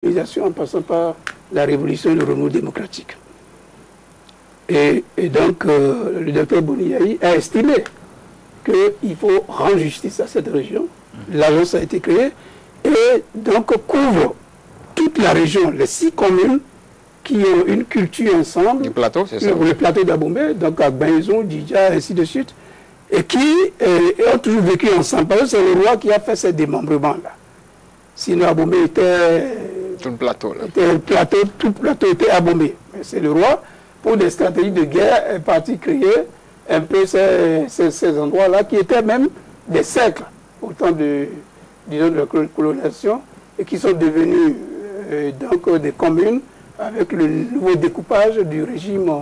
en passant par la révolution et le renouveau démocratique. Et donc, le docteur Boniaï a estimé qu'il faut rendre justice à cette région. L'agence a été créée et donc couvre toute la région, les 6 communes qui ont une culture ensemble. Du plateau, c'est ça? Le plateau d'Abomey, donc à Gbaïzon, Didja, ainsi de suite, et qui ont toujours vécu ensemble. Parce que c'est le roi qui a fait ces démembrements-là. Sinon, Abomey était... Tout le plateau, là. Tout le plateau était Abomey. Mais c'est le roi, pour des stratégies de guerre, est parti créer un peu ces endroits-là, qui étaient même des cercles, au temps de la colonisation, et qui sont devenus donc des communes, avec le nouveau découpage du régime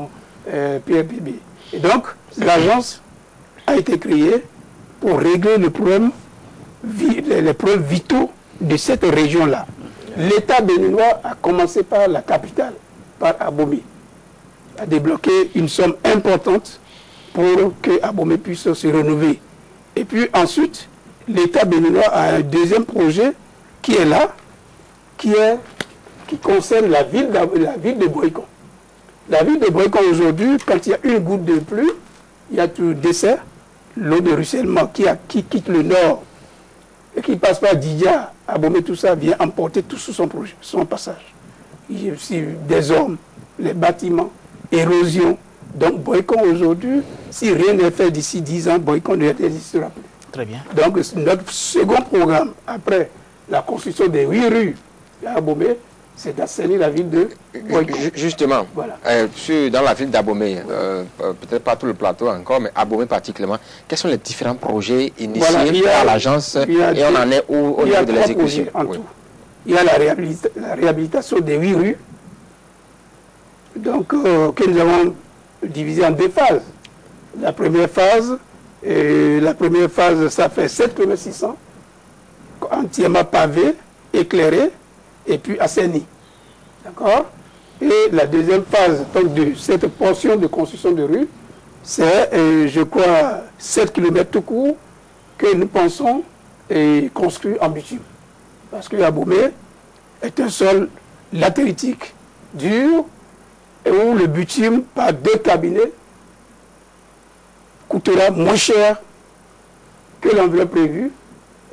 Pierre Bibi. Et donc, l'agence a été créée pour régler les problèmes vitaux de cette région-là. L'État béninois a commencé par la capitale, par Abomey, a débloqué une somme importante pour que Abomey puisse se renouveler. Et puis ensuite, l'État béninois a un deuxième projet qui est là, qui concerne la ville de Boïkon. La ville de Boïkon aujourd'hui, quand il y a une goutte de pluie, il y a tout dessert, l'eau de ruissellement qui quitte le nord et qui passe par Didja, Abomey, tout ça vient emporter tout sous son passage. Il y a aussi des hommes, les bâtiments, érosion. Donc Boïkon aujourd'hui, si rien n'est fait d'ici 10 ans, Boïkon n'existera plus. Très bien. Donc notre second programme, après la construction des 8 rues à Abomey, c'est d'assainir la ville de Boïkon. Justement, voilà. Dans la ville d'Abomey, peut-être pas tout le plateau encore, mais Abomey particulièrement, quels sont les différents projets initiés par l'agence et on en est où au niveau de l'exécution? Il y a la réhabilitation des 8 rues, donc, que nous avons divisé en 2 phases. La première phase, ça fait 7 km 600, entièrement pavé, éclairé, et puis assaini. D'accord? Et la deuxième phase donc, de cette portion de construction de rue, c'est, je crois, 7 km tout court que nous pensons construire en bitume. Parce que Abomey est un sol latéritique, dur, et où le bitume, par 2 cabinets, coûtera moins cher que l'enveloppe prévue.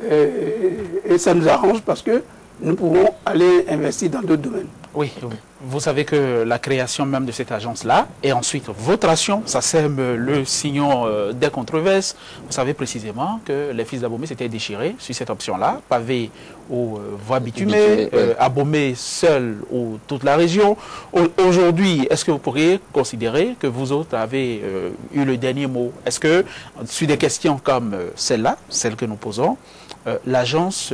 Et ça nous arrange parce que nous pouvons aller investir dans d'autres domaines. Oui, vous savez que la création même de cette agence-là, et ensuite votre action, ça sème le sillon des controverses. Vous savez précisément que les fils d'Abomey s'étaient déchirés sur cette option-là, pavé aux voies bitumées, Abomey seul ou toute la région. Aujourd'hui, est-ce que vous pourriez considérer que vous autres avez eu le dernier mot? Est-ce que sur des questions comme celle-là, celle que nous posons, l'agence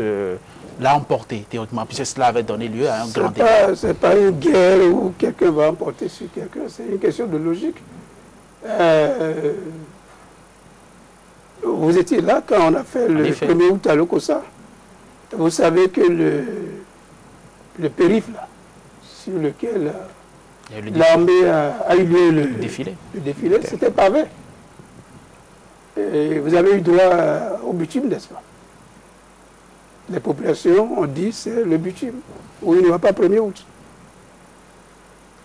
l'a emporté théoriquement, puisque cela avait donné lieu à un grand débat? Ce n'est pas une guerre où quelqu'un va emporter sur quelqu'un, c'est une question de logique. Vous étiez là quand on a fait le 1er août à Lokossa. Vous savez que le périph' là, sur lequel l'armée a eu lieu le défilé, c'était pavé. Et vous avez eu droit au bitume, n'est-ce pas? Les populations ont dit c'est le bitume, où il n'y aura pas 1er août.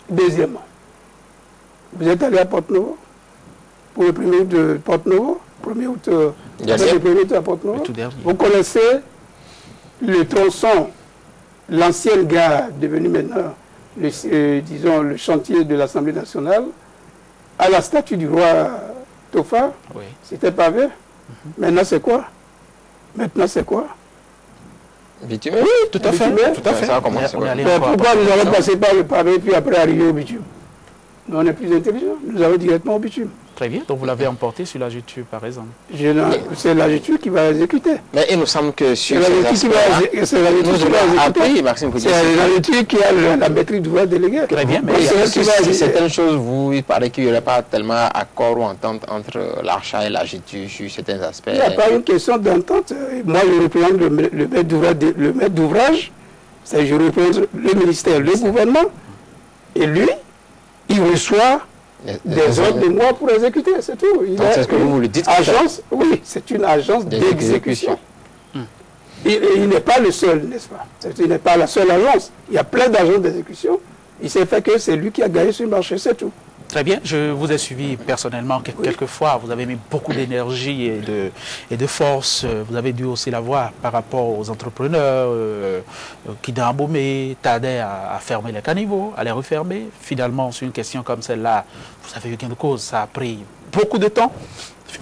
Deuxièmement, vous êtes allé à Porte-Novo pour le 1er août de Porte-Novo, 1er août, le 1er août à Porte-Novo. Vous connaissez le tronçon, l'ancienne gare devenue maintenant, disons, le chantier de l'Assemblée nationale, à la statue du roi Tofa, c'était pavé. Maintenant c'est quoi? Bitume? Oui, tout à fait. Pourquoi nous allons passer par le pavé puis après arriver au bitume? Nous, on est plus intelligents. Nous allons directement au bitume. Très bien. Donc vous l'avez emporté sur la GTU, par exemple. C'est la GTU qui va exécuter. Mais il nous semble que sur c'est la GTU qui a la maîtrise du droit délégué. Très bien. Mais sur certaines choses, il paraît qu'il n'y aurait pas tellement accord ou entente entre l'Archa et la GTU sur certains aspects. Il n'y a pas une question d'entente. Moi, je représente le maître d'ouvrage. Je représente le ministère, le gouvernement. Et lui, il reçoit des ordres de moi pour exécuter, c'est tout. C'est ce que vous le dites. Oui, c'est une agence d'exécution. Il n'est pas le seul, n'est-ce pas? Il n'est pas la seule agence. Il y a plein d'agences d'exécution. Il s'est fait que c'est lui qui a gagné sur le marché, c'est tout. Très bien, je vous ai suivi personnellement quelquefois, vous avez mis beaucoup d'énergie et de force, vous avez dû aussi la voir par rapport aux entrepreneurs qui dans Abomey tardaient à fermer les caniveaux, à les refermer. Finalement, sur une question comme celle-là, vous avez eu gain de cause, ça a pris beaucoup de temps.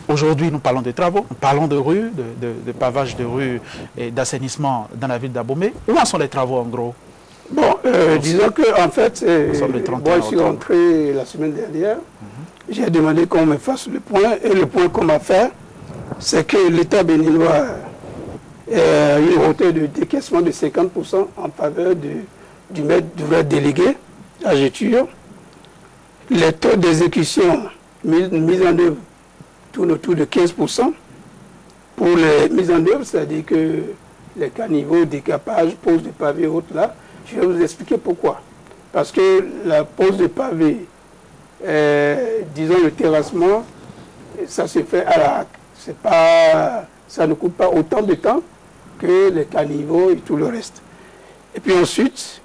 Aujourd'hui, nous parlons de travaux, nous parlons de rues, de pavage de rues et d'assainissement dans la ville d'Abomey. Où en sont les travaux en gros? Bon, disons que en fait, moi je suis rentré la semaine dernière, j'ai demandé qu'on me fasse le point, et le point qu'on m'a fait, c'est que l'État béninois a une hauteur de décaissement de 50% en faveur du maître d'ouvrage délégué à Géture. Les taux d'exécution mis en œuvre tournent autour de 15%. Pour les mises en œuvre, c'est-à-dire que les caniveaux, décapage, pose de pavés hautes là, je vais vous expliquer pourquoi. Parce que la pose de pavé, disons le terrassement, ça se fait à la hack. Ça ne coûte pas autant de temps que les caniveaux et tout le reste. Et puis ensuite,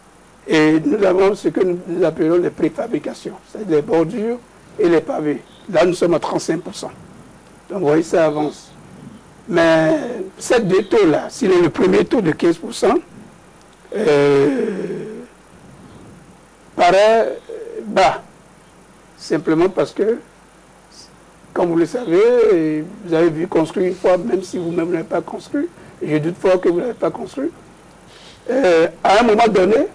nous avons ce que nous appelons les préfabrications, c'est-à-dire les bordures et les pavés. Là, nous sommes à 35%. Donc, vous voyez, ça avance. Mais ces deux taux-là, s'il est le premier taux de 15%, paraît bas, simplement parce que, comme vous le savez, vous avez vu construire une fois, même si vous-même n'avez pas construit, je doute fort que vous n'avez pas construit, à un moment donné,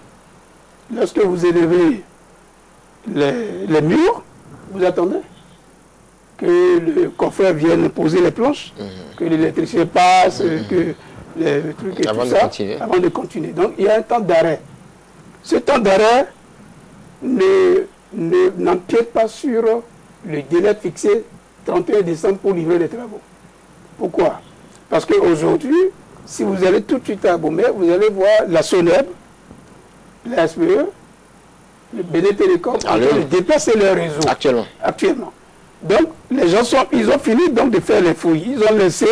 lorsque vous élevez les murs, vous attendez que le coffreur vienne poser les planches, que l'électricité passe, que les trucs et tout ça, avant de continuer. Donc il y a un temps d'arrêt. Ce temps d'arrêt n'empiète pas sur le délai fixé 31 décembre pour livrer les travaux. Pourquoi? Parce qu'aujourd'hui, si vous allez tout de suite à Abomey, vous allez voir la SONEB, la SPE, le Bénin Télécom, en train de déplacer leur réseau. Actuellement. Donc, les gens ils ont fini donc de faire les fouilles. Ils ont laissé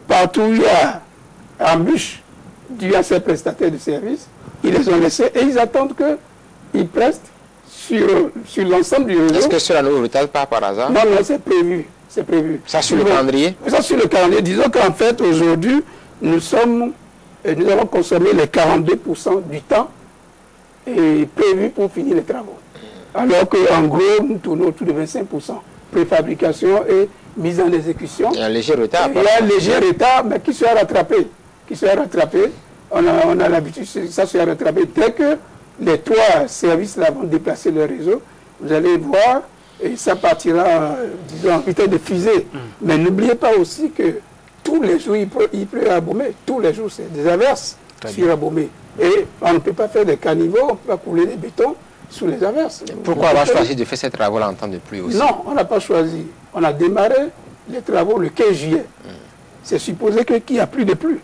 partout où il y a embûche dû à ces prestataires de services. Ils les ont laissés et ils attendent qu'ils prestent sur l'ensemble du réseau. Est-ce que cela ne vous retarde pas par hasard? Non, non, c'est prévu. C'est prévu. Ça sur le calendrier? Ça sur le calendrier. Disons qu'en fait, aujourd'hui, nous avons consommé les 42% du temps prévu pour finir les travaux. Alors qu'en gros, nous tournons autour de 25%. Préfabrication et mise en exécution. Il y a un léger retard. Il y a un léger retard, mais qui sera rattrapé. On a l'habitude, ça sera rattrapé. Dès que les trois services là vont déplacer leur réseau, vous allez voir, et ça partira, disons, en vitesse de fusée. Mais n'oubliez pas aussi que tous les jours, il pleut à Abomey. Tous les jours, c'est des averses sur Abomey. Et on ne peut pas faire des caniveaux, on ne peut pas couler des bétons sous les averses. Pourquoi avoir choisi de faire ces travaux-là en temps de pluie aussi? Non, on n'a pas choisi. On a démarré les travaux le 15 juillet. C'est supposé qu'il n'y a plus de pluie.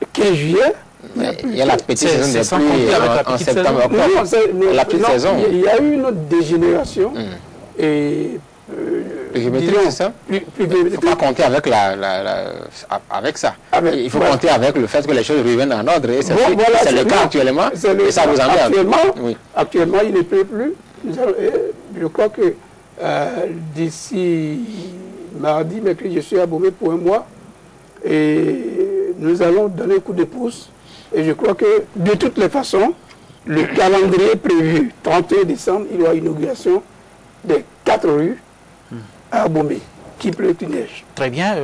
Le 15 juillet, il y a la petite saison des pluies en septembre, octobre. La petite saison. Il y a eu une autre dégénération. Et pluviométrie, c'est ça? Il ne faut pas compter avec, avec ça. Il faut compter avec le fait que les choses reviennent en ordre. Et c'est le cas actuellement. Et ça vous emmerde. Actuellement, il ne pleut plus. Je crois que d'ici mardi, mercredi, je suis à Abomey pour un mois. Et nous allons donner un coup de pouce. Et je crois que, de toutes les façons, le calendrier prévu, 31 décembre, il y aura l'inauguration des 4 rues à Abomey, qui pleut une neige. Très bien.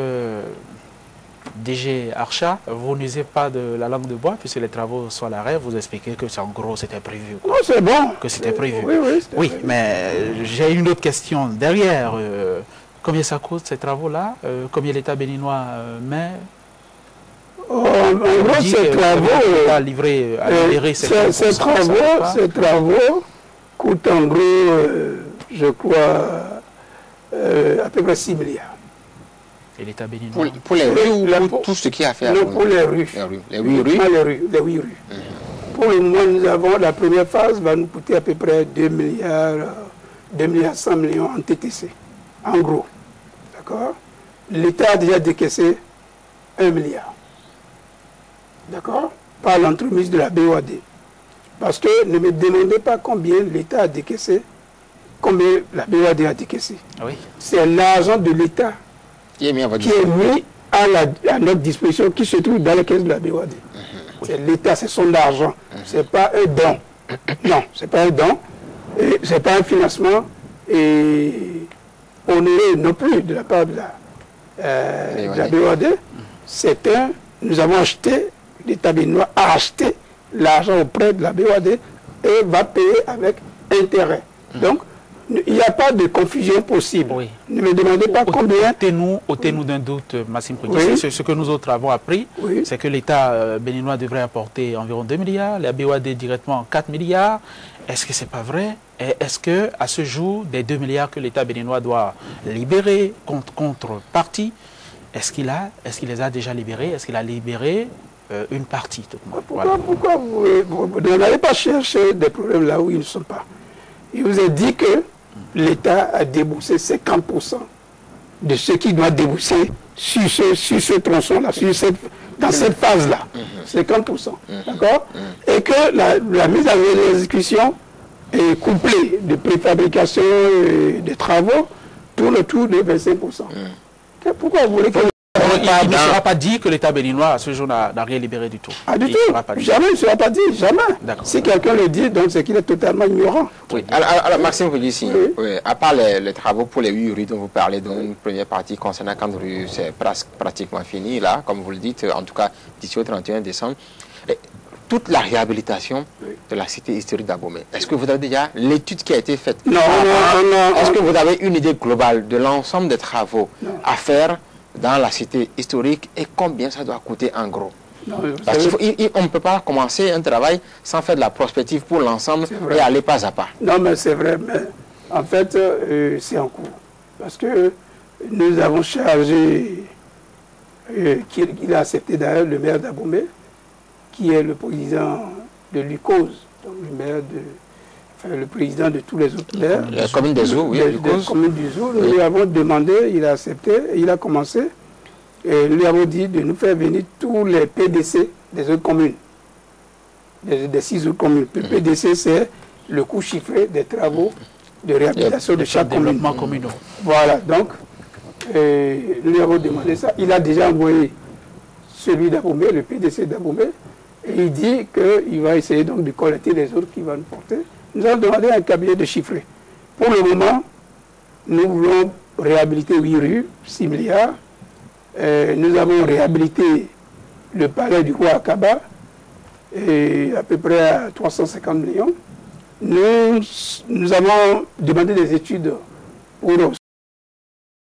DG Archa, vous n'usez pas de la langue de bois, puisque les travaux sont à l'arrêt, vous expliquez que en gros c'était prévu. Non, c'est bon. Que c'était prévu. Oui, mais j'ai une autre question derrière. Combien ça coûte ces travaux-là? Combien l'État béninois met? En gros, ces travaux coûtent en gros, je crois, à peu près 6 milliards. Et l'État béninois? Pour les rues ou pour tout ce qui a fait? Non, pour les rues. Les 8 rues? Les 8 rues. Pour le moment, nous avons la première phase, va nous coûter à peu près 2 milliards 100 millions en TTC, en gros. D'accord? L'État a déjà décaissé 1 milliard. d'accord, par l'entremise de la BOAD. Parce que ne me demandez pas combien l'État a décaissé, combien la BOAD a décaissé. Oui. C'est l'argent de l'État qui est mis à notre disposition, qui se trouve dans la caisse de la BOAD. C'est l'État, c'est son argent. C'est pas un don. Non, c'est pas un don. C'est pas un financement onéreux non plus de la part de la BOAD. Nous avons acheté, l'État béninois a acheté l'argent auprès de la BOAD et va payer avec intérêt. Donc, il n'y a pas de confusion possible. Oui. Ne me demandez pas combien... Ôtez-nous d'un doute, Maxime Prégis. Oui. Ce que nous autres avons appris, oui, c'est que l'État béninois devrait apporter environ 2 milliards, la BOAD directement 4 milliards. Est-ce que ce n'est pas vrai? Est-ce qu'à ce jour, des 2 milliards que l'État béninois doit libérer contre partie, est-ce qu'il les a déjà libérés? Est-ce qu'il a libéré une partie tout le monde? Pourquoi vous n'allez pas chercher des problèmes là où ils ne sont pas? Il vous a dit que l'État a déboursé 50% de ce qu'il doit débourser sur ce tronçon-là, dans cette phase-là. 50%. D'accord? Et que la mise en exécution est couplée de préfabrication et de travaux tourne autour de 25%. Pourquoi vous voulez que... Il ne sera pas dit que l'État béninois, à ce jour, n'a rien libéré du tout. Ah, du tout. Jamais, il ne sera pas dit, jamais. Si quelqu'un le dit, donc c'est qu'il est totalement ignorant. Oui. Alors Maxime vous dit, oui, à part les travaux pour les 8 rues dont vous parlez, dont une première partie concernant 4 rues, c'est pratiquement fini, là, comme vous le dites, en tout cas d'ici au 31 décembre. Et toute la réhabilitation de la cité historique d'Abomey, est-ce que vous avez déjà l'étude qui a été faite? Non. Est-ce que vous avez une idée globale de l'ensemble des travaux à faire dans la cité historique et combien ça doit coûter en gros? Parce qu'on ne peut pas commencer un travail sans faire de la prospective pour l'ensemble et aller pas à pas. Non, mais c'est vrai, mais en fait, c'est en cours. Parce que nous avons chargé, qu'il a accepté d'ailleurs, le maire d'Abomey, qui est le président de l'UCOS, donc le président de tous les autres maires. La commune des Zoux, oui. La commune du Zoux. Nous lui avons demandé, il a accepté, et il a commencé. Et nous lui avons dit de nous faire venir tous les PDC des autres communes, des 6 autres communes. Le PDC, c'est le coût chiffré des travaux de réhabilitation de chaque commune. Voilà, donc, nous lui avons demandé ça. Il a déjà envoyé celui d'Abomey, le PDC d'Abomey, et il dit qu'il va essayer donc de collecter les autres qui vont nous porter. Nous avons demandé un cabinet de chiffrer. Pour le moment, nous voulons réhabiliter 8 rues, 6 milliards. Nous avons réhabilité le palais du roi Akaba, à peu près à 350 millions. Nous avons demandé des études pour